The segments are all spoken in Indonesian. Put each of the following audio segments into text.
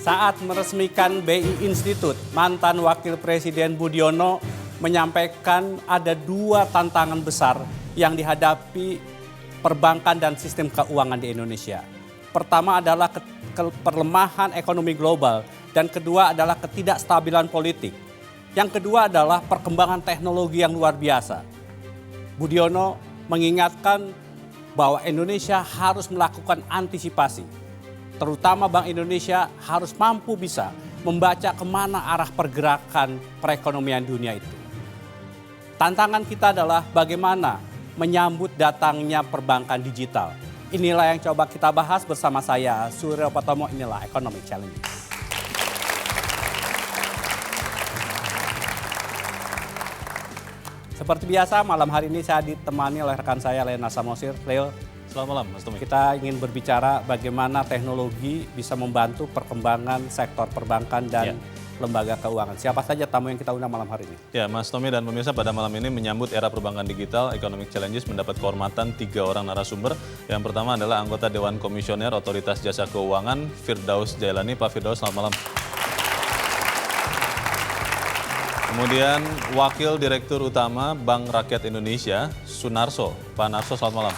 Saat meresmikan BI Institute, mantan Wakil Presiden Budiono menyampaikan ada dua tantangan besar yang dihadapi perbankan dan sistem keuangan di Indonesia. Pertama adalah perlemahan ekonomi global dan kedua adalah ketidakstabilan politik. Yang kedua adalah perkembangan teknologi yang luar biasa. Budiono mengingatkan bahwa Indonesia harus melakukan antisipasi. Terutama Bank Indonesia harus mampu bisa membaca kemana arah pergerakan perekonomian dunia itu. Tantangan kita adalah bagaimana menyambut datangnya perbankan digital. Inilah yang coba kita bahas bersama saya, Suryo Patomo. Inilah Economic Challenges. Seperti biasa, malam hari ini saya ditemani oleh rekan saya, Lena Samosir. Leo, selamat malam, Mas Tommy. Kita ingin berbicara bagaimana teknologi bisa membantu perkembangan sektor perbankan dan lembaga keuangan. Siapa saja tamu yang kita undang malam hari ini? Ya, Mas Tommy dan pemirsa, pada malam ini menyambut era perbankan digital, Economic Challenges mendapat kehormatan 3 orang narasumber. Yang pertama adalah anggota Dewan Komisioner Otoritas Jasa Keuangan, Firdaus Jailani. Pak Firdaus, selamat malam. Kemudian Wakil Direktur Utama Bank Rakyat Indonesia, Sunarso. Pak Narso, selamat malam.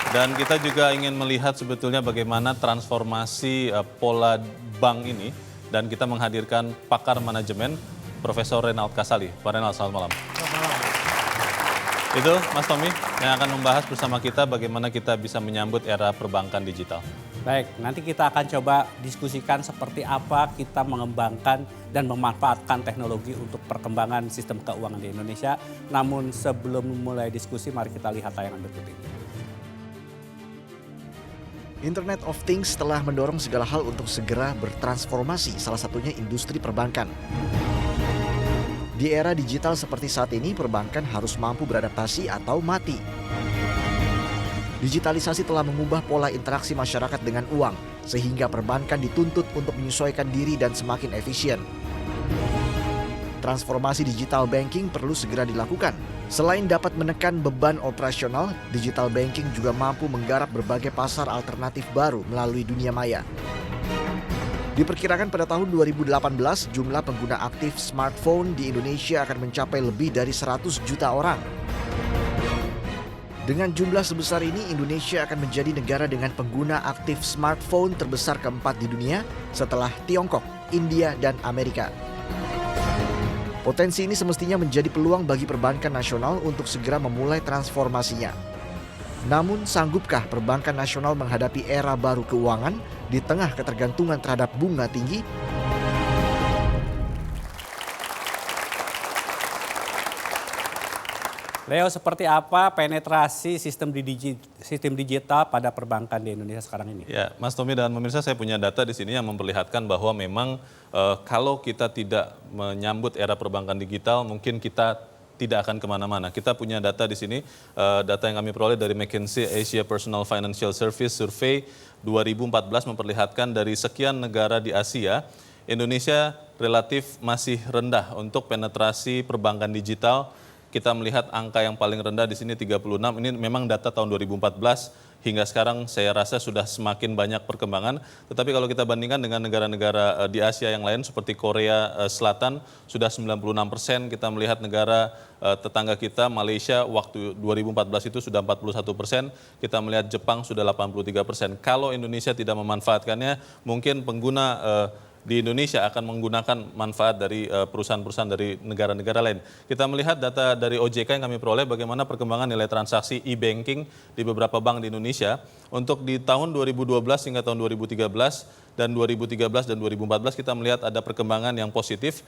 Dan kita juga ingin melihat sebetulnya bagaimana transformasi pola bank ini. Dan kita menghadirkan pakar manajemen, Profesor Renald Kasali. Pak Renald, selamat malam. Selamat malam. Itu Mas Tommy yang akan membahas bersama kita bagaimana kita bisa menyambut era perbankan digital. Baik, nanti kita akan coba diskusikan seperti apa kita mengembangkan dan memanfaatkan teknologi untuk perkembangan sistem keuangan di Indonesia. Namun sebelum mulai diskusi, mari kita lihat tayangan berikut ini. Internet of Things telah mendorong segala hal untuk segera bertransformasi, salah satunya industri perbankan. Di era digital seperti saat ini, perbankan harus mampu beradaptasi atau mati. Digitalisasi telah mengubah pola interaksi masyarakat dengan uang, sehingga perbankan dituntut untuk menyesuaikan diri dan semakin efisien. Transformasi digital banking perlu segera dilakukan. Selain dapat menekan beban operasional, digital banking juga mampu menggarap berbagai pasar alternatif baru melalui dunia maya. Diperkirakan pada tahun 2018, jumlah pengguna aktif smartphone di Indonesia akan mencapai lebih dari 100 juta orang. Dengan jumlah sebesar ini, Indonesia akan menjadi negara dengan pengguna aktif smartphone terbesar keempat di dunia setelah Tiongkok, India, dan Amerika. Potensi ini semestinya menjadi peluang bagi perbankan nasional untuk segera memulai transformasinya. Namun, sanggupkah perbankan nasional menghadapi era baru keuangan di tengah ketergantungan terhadap bunga tinggi? Leo, seperti apa penetrasi sistem digital pada perbankan di Indonesia sekarang ini? Ya, Mas Tommy dan pemirsa, saya punya data di sini yang memperlihatkan bahwa memang kalau kita tidak menyambut era perbankan digital, mungkin kita tidak akan kemana-mana. Kita punya data di sini, data yang kami peroleh dari McKinsey Asia Personal Financial Service Survey 2014 memperlihatkan dari sekian negara di Asia, Indonesia relatif masih rendah untuk penetrasi perbankan digital. Kita melihat angka yang paling rendah di sini 36, ini memang data tahun 2014, hingga sekarang saya rasa sudah semakin banyak perkembangan. Tetapi kalau kita bandingkan dengan negara-negara di Asia yang lain seperti Korea Selatan sudah 96%, kita melihat negara tetangga kita Malaysia waktu 2014 itu sudah 41%, kita melihat Jepang sudah 83%. Kalau Indonesia tidak memanfaatkannya, mungkin pengguna di Indonesia akan menggunakan manfaat dari perusahaan-perusahaan dari negara-negara lain. Kita melihat data dari OJK yang kami peroleh bagaimana perkembangan nilai transaksi e-banking di beberapa bank di Indonesia. Untuk di tahun 2012 hingga tahun 2013 dan 2013 dan 2014 kita melihat ada perkembangan yang positif.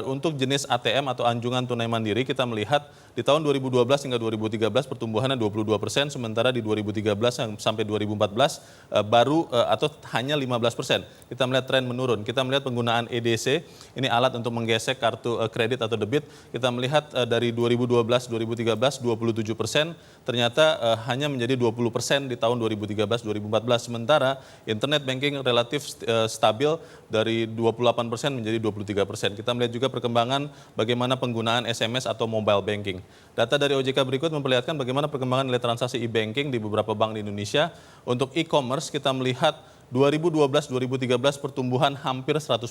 Untuk jenis ATM atau anjungan tunai mandiri kita melihat di tahun 2012 hingga 2013 pertumbuhannya 22%, sementara di 2013 sampai 2014 baru atau hanya 15%. Kita melihat tren menurun. Kita melihat penggunaan EDC, ini alat untuk menggesek kartu kredit atau debit. Kita melihat dari 2012-2013 27%, ternyata hanya menjadi 20% di tahun 2013-2014. Sementara internet banking relatif stabil dari 28% menjadi 23%. Kita melihat juga perkembangan bagaimana penggunaan SMS atau mobile banking. Data dari OJK berikut memperlihatkan bagaimana perkembangan nilai transaksi e-banking di beberapa bank di Indonesia. Untuk e-commerce kita melihat 2012-2013 pertumbuhan hampir 100%,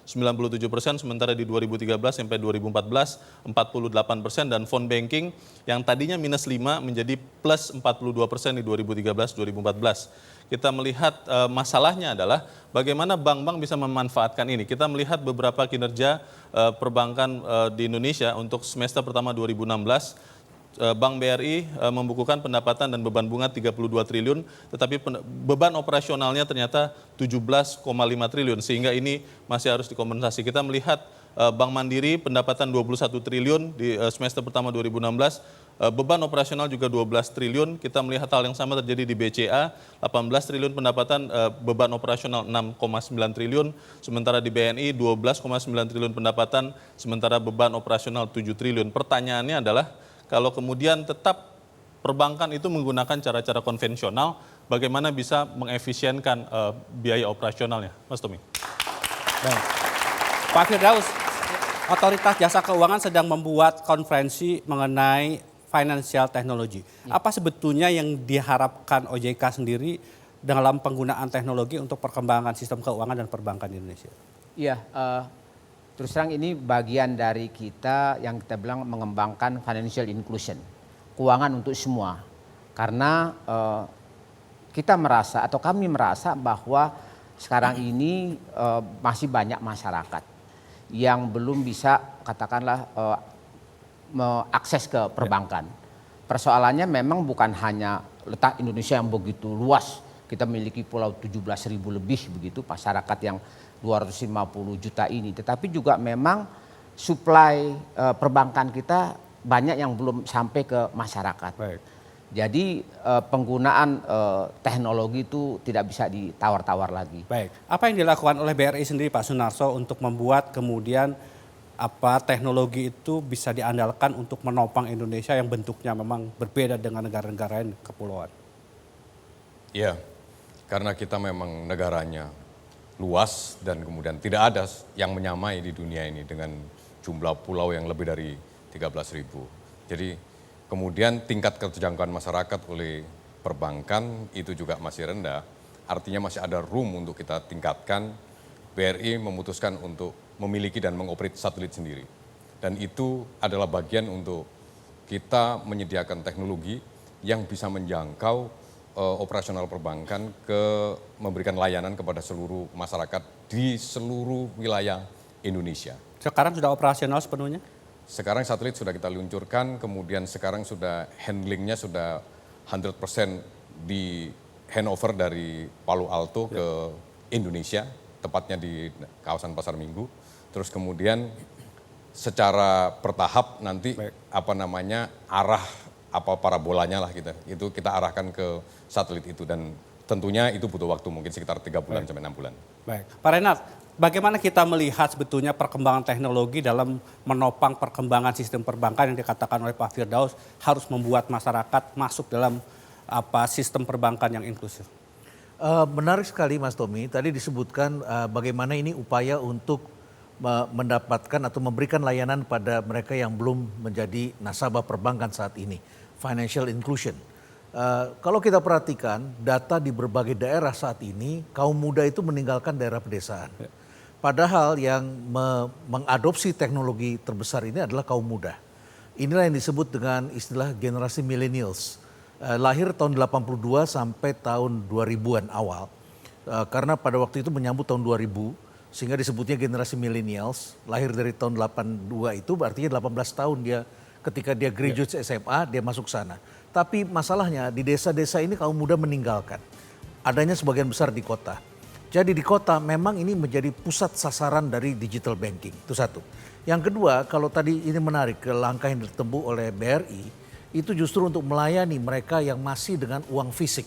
97%, sementara di 2013 sampai 2014 48%, dan phone banking yang tadinya minus 5 menjadi plus 42% di 2013-2014. Kita melihat masalahnya adalah bagaimana bank-bank bisa memanfaatkan ini. Kita melihat beberapa kinerja perbankan di Indonesia untuk semester pertama 2016. Bank BRI membukukan pendapatan dan beban bunga 32 triliun, tetapi beban operasionalnya ternyata 17,5 triliun, sehingga ini masih harus dikompensasi. Kita melihat Bank Mandiri pendapatan 21 triliun di semester pertama 2016, beban operasional juga 12 triliun. Kita melihat hal yang sama terjadi di BCA, 18 triliun pendapatan, beban operasional 6,9 triliun, sementara di BNI 12,9 triliun pendapatan, sementara beban operasional 7 triliun. Pertanyaannya adalah, kalau kemudian tetap perbankan itu menggunakan cara-cara konvensional, bagaimana bisa mengefisienkan biaya operasionalnya, Mas Tommy? Baik. Pak Firdaus, Otoritas Jasa Keuangan sedang membuat konferensi mengenai financial technology. Apa sebetulnya yang diharapkan OJK sendiri dalam penggunaan teknologi untuk perkembangan sistem keuangan dan perbankan di Indonesia? Iya, terus terang ini bagian dari kita yang kita bilang mengembangkan financial inclusion, keuangan untuk semua. Karena kita merasa atau kami merasa bahwa sekarang ini masih banyak masyarakat yang belum bisa katakanlah mengakses ke perbankan. Persoalannya memang bukan hanya letak Indonesia yang begitu luas. Kita memiliki pulau 17.000 lebih begitu masyarakat yang 250 juta ini, tetapi juga memang suplai perbankan kita banyak yang belum sampai ke masyarakat. Baik. Jadi penggunaan teknologi itu tidak bisa ditawar-tawar lagi. Baik. Apa yang dilakukan oleh BRI sendiri, Pak Sunarso, untuk membuat kemudian teknologi itu bisa diandalkan untuk menopang Indonesia yang bentuknya memang berbeda dengan negara-negara lain kepulauan? Ya, karena kita memang negaranya luas dan kemudian tidak ada yang menyamai di dunia ini dengan jumlah pulau yang lebih dari 13.000. Jadi kemudian tingkat keterjangkauan masyarakat oleh perbankan itu juga masih rendah. Artinya masih ada room untuk kita tingkatkan. BRI memutuskan untuk memiliki dan mengoperate satelit sendiri. Dan itu adalah bagian untuk kita menyediakan teknologi yang bisa menjangkau operasional perbankan memberikan layanan kepada seluruh masyarakat di seluruh wilayah Indonesia. Sekarang sudah operasional sepenuhnya? Sekarang satelit sudah kita luncurkan, kemudian sekarang sudah handlingnya sudah 100% di handover dari Palo Alto ke Indonesia, tepatnya di kawasan Pasar Minggu. Terus kemudian secara bertahap nanti arah parabolanya lah itu kita arahkan ke satelit itu, dan tentunya itu butuh waktu mungkin sekitar 3 bulan sampai 6 bulan. Baik, Pak Renat, bagaimana kita melihat sebetulnya perkembangan teknologi dalam menopang perkembangan sistem perbankan yang dikatakan oleh Pak Firdaus harus membuat masyarakat masuk dalam sistem perbankan yang inklusif? Menarik sekali Mas Tommy, tadi disebutkan bagaimana ini upaya untuk mendapatkan atau memberikan layanan pada mereka yang belum menjadi nasabah perbankan saat ini, financial inclusion. Kalau kita perhatikan data di berbagai daerah saat ini, kaum muda itu meninggalkan daerah pedesaan. Padahal yang mengadopsi teknologi terbesar ini adalah kaum muda. Inilah yang disebut dengan istilah generasi millennials. Lahir tahun 82 sampai tahun 2000-an awal. Karena pada waktu itu menyambut tahun 2000, sehingga disebutnya generasi millennials. Lahir dari tahun 82 itu artinya 18 tahun dia ketika dia graduate SMA, dia masuk sana. Tapi masalahnya di desa-desa ini kaum muda meninggalkan. Adanya sebagian besar di kota. Jadi di kota memang ini menjadi pusat sasaran dari digital banking, itu satu. Yang kedua, kalau tadi ini menarik ke langkah yang ditempuh oleh BRI, itu justru untuk melayani mereka yang masih dengan uang fisik.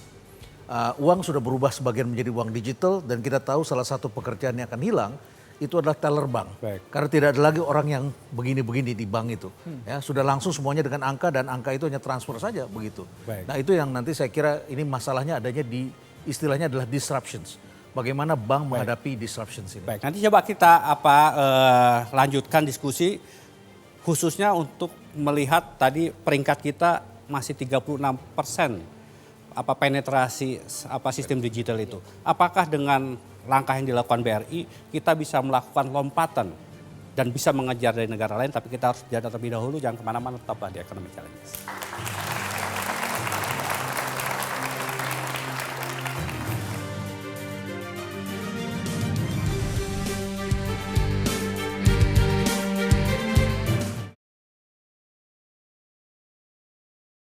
Uang sudah berubah sebagian menjadi uang digital, dan kita tahu salah satu pekerjaan yang akan hilang itu adalah teller bank. Baik. Karena tidak ada lagi orang yang begini-begini di bank itu. Ya, sudah langsung semuanya dengan angka, dan angka itu hanya transfer saja begitu. Baik. Nah itu yang nanti saya kira ini masalahnya adanya di istilahnya adalah disruptions. Bagaimana bank menghadapi disruptions ini. Baik, nanti coba kita lanjutkan diskusi khususnya untuk melihat tadi peringkat kita masih 36% penetrasi sistem digital itu. Apakah dengan langkah yang dilakukan BRI kita bisa melakukan lompatan dan bisa mengejar dari negara lain, tapi kita harus jeda terlebih dahulu, jangan kemana-mana, tetaplah di Economic Challenges.